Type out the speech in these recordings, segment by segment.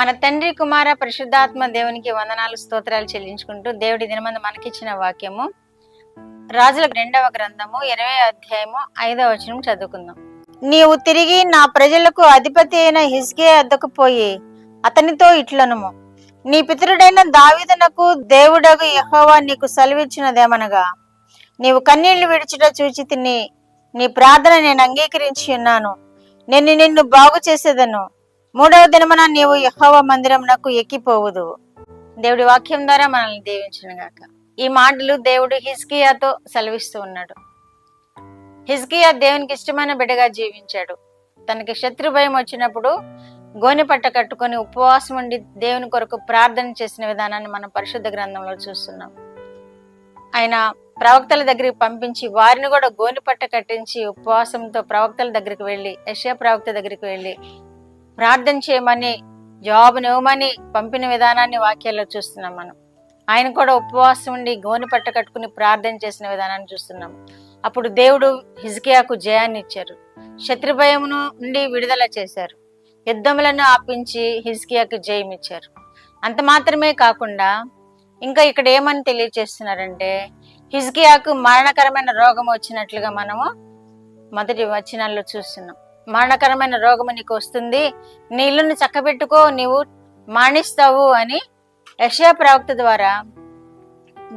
మన తండ్రి కుమార పరిశుద్ధాత్మ దేవునికి వందనాలు స్తోత్రాలు చెల్లించుకుంటూ దేవుడి దినమందు మనకిచ్చిన వాక్యము రాజుల 2వ గ్రంథము 20వ అధ్యాయము 5వ వచనం చదువుకుందాం. నీవు తిరిగి నా ప్రజలకు అధిపతి అయిన హిజ్కియా వద్దకు పోయి అతనితో ఇట్లనుము, నీ పితరుడైన దావీదునకు దేవుడగు యెహోవా నీకు సెలవిచ్చినదేమనగా, నీవు కన్నీళ్లు విడిచుట చూచి తిని నీ ప్రార్థన నేను అంగీకరించి ఉన్నాను. నేను నిన్ను బాగు చేసేదను. 3వ దినమున నీవు యెహోవా మందిరమునకు ఎక్కిపోవుదు. దేవుడి వాక్యం ద్వారా మనల్ని దీవించునుగాక. ఈ మాటలు దేవుడు హిజ్కియాతో సెలవిస్తూ ఉన్నాడు. హిజ్కియా దేవునికి ఇష్టమైన బిడ్డగా జీవించాడు. తనకి శత్రు భయం వచ్చినప్పుడు గోనెపట్ట కట్టుకొని ఉపవాసం ఉండి దేవుని కొరకు ప్రార్థన చేసిన విధానాన్ని మనం పరిశుద్ధ గ్రంథంలో చూస్తున్నాం. ఆయన ప్రవక్తల దగ్గరికి పంపించి వారిని కూడా గోనెపట్ట కట్టించి ఉపవాసంతో ప్రవక్తల దగ్గరికి వెళ్ళి, యెషయా ప్రవక్త దగ్గరికి వెళ్ళి ప్రార్థన చేయమని జవాబునివ్వమని పంపిన విధానాన్ని వాక్యాల్లో చూస్తున్నాం. మనం ఆయన కూడా ఉపవాసం ఉండి గోనె పట్ట కట్టుకుని ప్రార్థన చేసిన విధానాన్ని చూస్తున్నాం. అప్పుడు దేవుడు హిజ్కియాకు జయాన్ని ఇచ్చారు. శత్రు భయమును నుండి విడుదల చేశారు. యుద్ధములను ఆపించి హిజ్కియాకు జయం ఇచ్చారు. అంత మాత్రమే కాకుండా ఇంకా ఇక్కడ ఏమని తెలియచేస్తున్నారంటే, హిజ్కియాకు మరణకరమైన రోగం వచ్చినట్లుగా మనము మొదటి వచనాల్లో చూస్తున్నాం. మరణకరమైన రోగము నీకు వస్తుంది, నీ ఇల్లును చక్కబెట్టుకో, నీవు మరణిస్తావు అని యెషయా ప్రవక్త ద్వారా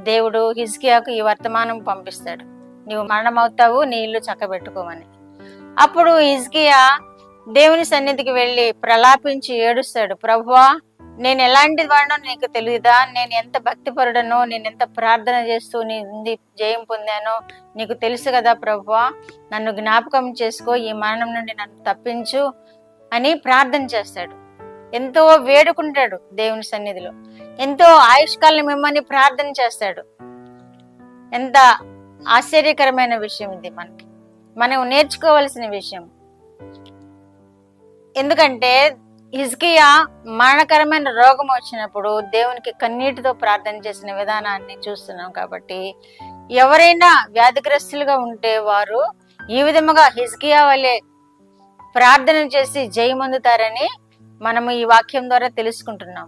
దేవుడు హిజ్కియాకు ఈ వర్తమానం పంపిస్తాడు. నీవు మరణమవుతావు, నీ ఇల్లు చక్కబెట్టుకోమని. అప్పుడు హిజ్కియా దేవుని సన్నిధికి వెళ్ళి ప్రలాపించి ఏడుస్తాడు. ప్రభువా, నేను ఎలాంటి వాడినో నీకు తెలియదా? నేను ఎంత భక్తిపరుడనో, నేను ఎంత ప్రార్థన చేస్తూ నీ జయం పొందానో నీకు తెలుసు కదా ప్రభువా, నన్ను జ్ఞాపకం చేసుకో, ఈ మరణం నుండి నన్ను తప్పించు అని ప్రార్థన చేస్తాడు. ఎంతో వేడుకుంటాడు దేవుని సన్నిధిలో. ఎంతో ఆయుష్కాలం మిమ్మల్ని ప్రార్థన చేస్తాడు. ఎంత ఆశ్చర్యకరమైన విషయం ఇది! మనం నేర్చుకోవలసిన విషయం. ఎందుకంటే హిజ్కియా మరణకరమైన రోగం వచ్చినప్పుడు దేవునికి కన్నీటితో ప్రార్థన చేసిన విధానాన్ని చూస్తున్నాం. కాబట్టి ఎవరైనా వ్యాధిగ్రస్తులుగా ఉంటే వారు ఈ విధముగా హిజ్కియా వలె ప్రార్థన చేసి జయమొందుతారని మనము ఈ వాక్యం ద్వారా తెలుసుకుంటున్నాం.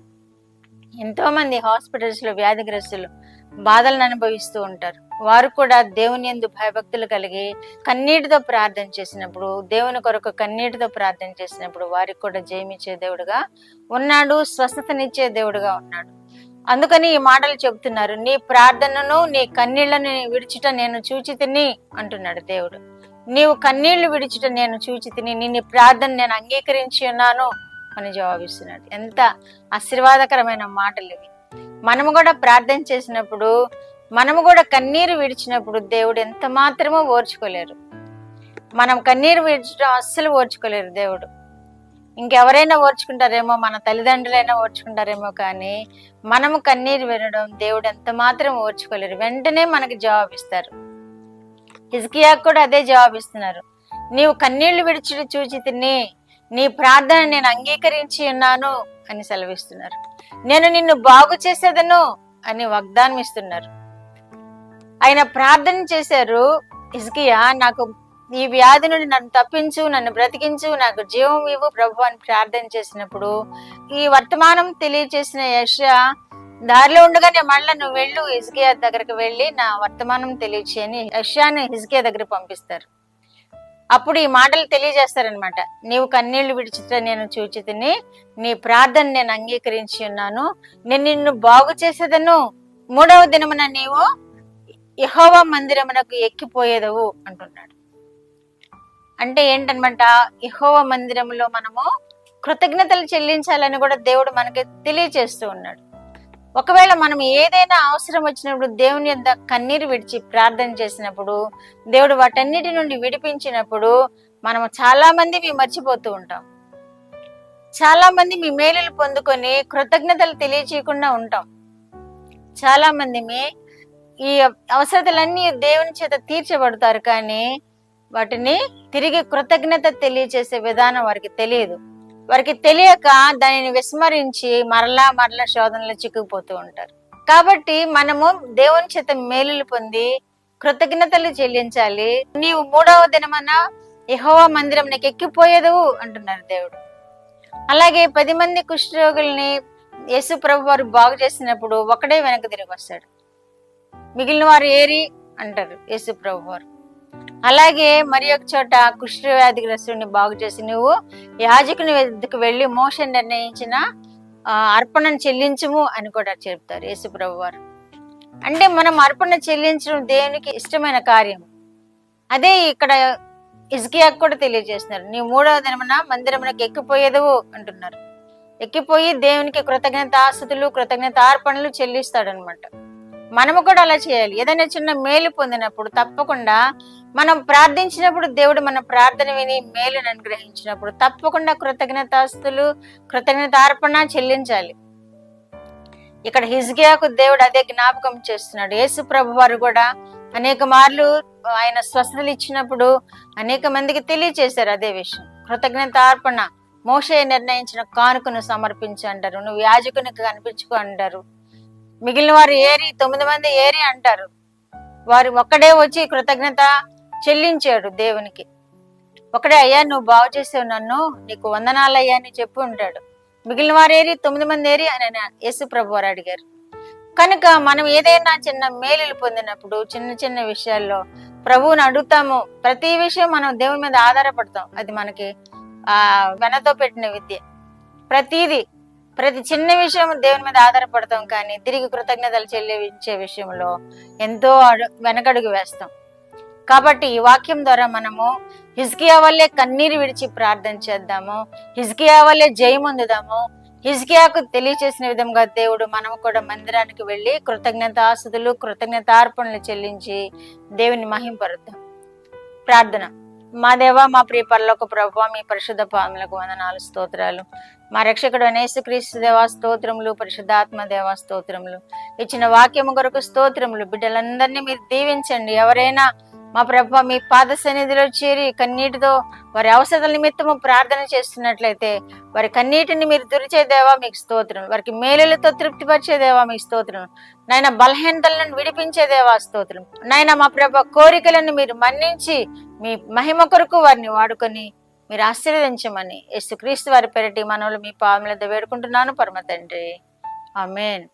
ఎంతో మంది హాస్పిటల్స్ లో వ్యాధిగ్రస్తులు బాధలను అనుభవిస్తూ ఉంటారు. వారు కూడా దేవుని యందు భయభక్తులు కలిగి కన్నీటితో ప్రార్థన చేసినప్పుడు, దేవుని కొరకు కన్నీటితో ప్రార్థన చేసినప్పుడు వారికి కూడా జయమిచ్చే దేవుడుగా ఉన్నాడు, స్వస్థతనిచ్చే దేవుడుగా ఉన్నాడు. అందుకని ఈ మాటలు చెబుతున్నారు. నీ ప్రార్థనను నీ కన్నీళ్లను విడిచుట నేను చూచి తిని అంటున్నాడు దేవుడు. నీవు కన్నీళ్లు విడిచుట నేను చూచి తిని, నీ ప్రార్థన నేను అంగీకరించి ఉన్నాను అని జవాబిస్తున్నాడు. ఎంత ఆశీర్వాదకరమైన మాటలు ఇవి! మనము కూడా ప్రార్థన చేసినప్పుడు, మనము కూడా కన్నీరు విడిచినప్పుడు దేవుడు ఎంత మాత్రమో ఓర్చుకోలేరు. మనం కన్నీరు విడిచడం అస్సలు ఓర్చుకోలేరు దేవుడు. ఇంకెవరైనా ఓర్చుకుంటారేమో, మన తల్లిదండ్రులైనా ఓర్చుకుంటారేమో, కానీ మనము కన్నీరు వినడం దేవుడు ఎంత మాత్రం ఓర్చుకోలేరు. వెంటనే మనకి జవాబిస్తారు. హిజ్కియాకు కూడా అదే జవాబిస్తున్నారు. నీవు కన్నీళ్లు విడిచి చూచి తిని నీ ప్రార్థన నేను అంగీకరించి ఉన్నాను అని సెలవిస్తున్నారు. నేను నిన్ను బాగు చేసేదను అని వాగ్దానం ఇస్తున్నారు. ఆయన ప్రార్థన చేశారు. హిజ్కియా, నాకు ఈ వ్యాధి నుండి నన్ను తప్పించు, నన్ను బ్రతికించు, నాకు జీవం ఇవ్వు ప్రభు అని ప్రార్థన చేసినప్పుడు ఈ వర్తమానం తెలియచేసిన యెషయా దారిలో ఉండగానే మళ్ళా నువ్వు వెళ్ళు, హిజ్కియా దగ్గరికి వెళ్ళి నా వర్తమానం తెలియచేయని యెషయాని హిజ్కియా దగ్గర పంపిస్తారు. అప్పుడు ఈ మాటలు తెలియజేస్తారనమాట. నీవు కన్నీళ్లు విడిచితే నేను చూచి తిని నీ ప్రార్థన నేను అంగీకరించి ఉన్నాను, నేను నిన్ను బాగు చేసేదను, 3వ దినమున నీవు యెహోవా మందిరమునకు ఎక్కిపోయేదవు అంటున్నాడు. అంటే ఏంటనమాట, యెహోవా మందిరంలో మనము కృతజ్ఞతలు చెల్లించాలని కూడా దేవుడు మనకి తెలియచేస్తూ ఉన్నాడు. ఒకవేళ మనం ఏదైనా అవసరం వచ్చినప్పుడు దేవుని యొద్ద కన్నీరు విడిచి ప్రార్థన చేసినప్పుడు, దేవుడు వాటన్నిటి నుండి విడిపించినప్పుడు మనము చాలా మంది మర్చిపోతూ ఉంటాం. చాలా మంది మీ మేలులు పొందుకొని కృతజ్ఞతలు తెలియచేయకుండా ఉంటాం. చాలా మంది ఈ అవసరతలన్నీ దేవుని చేత తీర్చబడతారు, కానీ వాటిని తిరిగి కృతజ్ఞత తెలియచేసే విధానం వారికి తెలియదు. వారికి తెలియక దానిని విస్మరించి మరలా శోధనలో చిక్కుపోతూ ఉంటారు. కాబట్టి మనము దేవుని చేత మేలులు పొంది కృతజ్ఞతలు చెల్లించాలి. నీవు 3వ దినమన యెహోవా మందిరం నీకు ఎక్కిపోయేదు అంటున్నారు దేవుడు. అలాగే 10 మంది కుష్ఠరోగుల్ని యేసు ప్రభు వారు బాగు చేసినప్పుడు ఒకడే వెనక్కి తిరిగి వస్తాడు. మిగిలిన వారు ఏరి అంటారు యేసు ప్రభు వారు. అలాగే మరి ఒక చోట కుష్ఠవ్యాధిగ్రస్తుడిని బాగు చేసి నువ్వు యాజకుని వద్దకు వెళ్ళి మోషే నిర్ణయించిన అర్పణను చెల్లించుము అని కూడా చెప్తారు యేసు ప్రభు వారు. అంటే మనం అర్పణ చెల్లించడం దేవునికి ఇష్టమైన కార్యం. అదే ఇక్కడ హిజ్కియాకు కూడా తెలియజేస్తున్నారు, నీ 3వ దినమున మందిరమునకు ఎక్కిపోయేదవు అంటున్నారు. ఎక్కిపోయి దేవునికి కృతజ్ఞతాస్తుతులు కృతజ్ఞతార్పణలు చెల్లిస్తాడనమాట. మనము కూడా అలా చేయాలి. ఏదైనా చిన్న మేలు పొందినప్పుడు తప్పకుండా మనం ప్రార్థించినప్పుడు దేవుడు మన ప్రార్థన విని మేలును అనుగ్రహించినప్పుడు తప్పకుండా కృతజ్ఞతాస్తుతులు కృతజ్ఞతార్పణ చెల్లించాలి. ఇక్కడ హిజ్కియాకు దేవుడు అదే జ్ఞాపకం చేస్తున్నాడు. యేసు ప్రభు వారు కూడా అనేక మార్లు ఆయన స్వస్థతలు ఇచ్చినప్పుడు అనేక మందికి తెలియచేశారు అదే విషయం. కృతజ్ఞతార్పణ, మోషే నిర్ణయించిన కానుకను సమర్పించి అంటారు, నువ్వు యాజకునికి కనిపించుకో అంటారు. మిగిలిన వారు ఏరి 9 మంది ఏరి అంటారు. వారు ఒక్కడే వచ్చి కృతజ్ఞత చెల్లించాడు దేవునికి. ఒకడే, అయ్యా నువ్వు బాగు చేసావు నన్ను, నీకు వందనాలు అయ్యా అని చెప్పి ఉంటాడు. మిగిలిన వారు ఏరి 9 మంది ఏరి అని యేసు ప్రభు వారు అడిగారు. కనుక మనం ఏదైనా చిన్న మేలులు పొందినప్పుడు చిన్న చిన్న విషయాల్లో ప్రభువుని అడుగుతాము. ప్రతి విషయం మనం దేవుని మీద ఆధారపడతాం. అది మనకి వెనతో పెట్టిన విద్య. ప్రతి చిన్న విషయం దేవుని మీద ఆధారపడతాం, కానీ తిరిగి కృతజ్ఞతలు చెల్లించే విషయంలో ఎంతో వెనకడుగు వేస్తాం. కాబట్టి ఈ వాక్యం ద్వారా మనము హిజ్కియా వల్లే కన్నీరు విడిచి ప్రార్థన చేద్దాము, హిజ్కియా వల్లే జయమొందుదాము. హిజ్కియాకు తెలియచేసిన విధంగా దేవుడు మనము కూడా మందిరానికి వెళ్ళి కృతజ్ఞతాస్తుతులు కృతజ్ఞతార్పణలు చెల్లించి దేవుని మహింపరుద్దాం. ప్రార్థన. మా దేవా, మా ప్రియ పరలోక ప్రభువా, మీ పరిశుద్ధ పాదములకు వందనాలు, స్తోత్రాలు. మా రక్షకుడు యేసుక్రీస్తు దేవా స్తోత్రములు, పరిశుద్ధాత్మ దేవా స్తోత్రములు. ఇచ్చిన వాక్యము కొరకు స్తోత్రములు. బిడ్డలందరినీ మీరు దీవించండి. ఎవరైనా మా ప్రభువా మీ పాద సన్నిధిలో చేరి కన్నీటితో వారి అవసరాల నిమిత్తము ప్రార్థన చేస్తున్నట్లయితే వారి కన్నీటిని మీరు తుడిచేదేవా మీకు స్తోత్రం. వారికి మేలులతో తృప్తిపరిచేదేవా మీకు స్తోత్రం. నాయన బలహీనతలను విడిపించేదేవా స్తోత్రం. నాయన మా ప్రభు కోరికలను మీరు మన్నించి మీ మహిమ కొరకు వారిని వాడుకొని మీరు ఆశీర్వదించమని యేసుక్రీస్తు వారి పేరిట మనవులు మీ పాదముల వద్ద వేడుకుంటున్నాను పరమ తండ్రి. ఆమేన్.